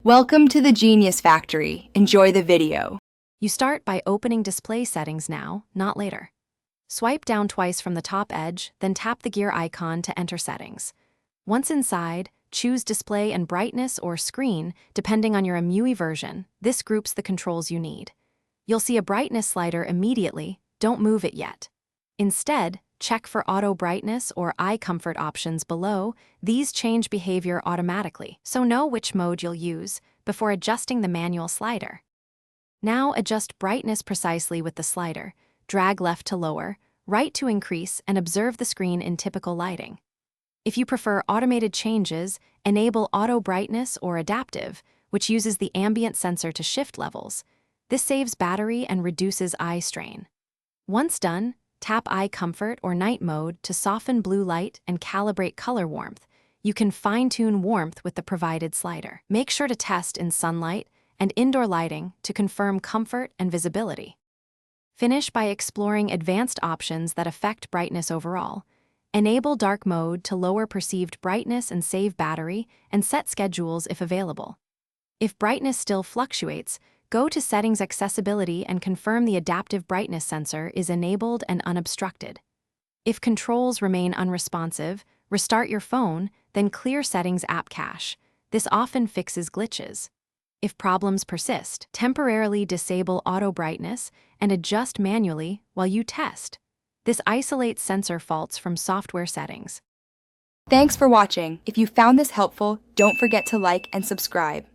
Welcome to the Genius Factory. Enjoy the video. You start by opening Display Settings now, not later. Swipe down twice from the top edge, then tap the gear icon to enter settings. Once inside, choose Display and Brightness or Screen, depending on your MUI version. This groups the controls you need. You'll see a brightness slider immediately. Don't move it yet. Instead, check for Auto Brightness or Eye Comfort options below. These change behavior automatically, so know which mode you'll use before adjusting the manual slider. Now adjust brightness precisely with the slider. Drag left to lower, right to increase, and observe the screen in typical lighting. If you prefer automated changes, enable Auto Brightness or Adaptive, which uses the ambient sensor to shift levels. This saves battery and reduces eye strain. Once done, tap Eye Comfort or Night Mode to soften blue light and calibrate color warmth. You can fine-tune warmth with the provided slider. Make sure to test in sunlight and indoor lighting to confirm comfort and visibility. Finish by exploring advanced options that affect brightness overall. Enable Dark Mode to lower perceived brightness and save battery, and set schedules if available. If brightness still fluctuates, go to Settings Accessibility and confirm the Adaptive Brightness sensor is enabled and unobstructed. If controls remain unresponsive, restart your phone, then clear Settings App Cache. This often fixes glitches. If problems persist, temporarily disable Auto Brightness and adjust manually while you test. This isolates sensor faults from software settings. Thanks for watching. If you found this helpful, don't forget to like and subscribe.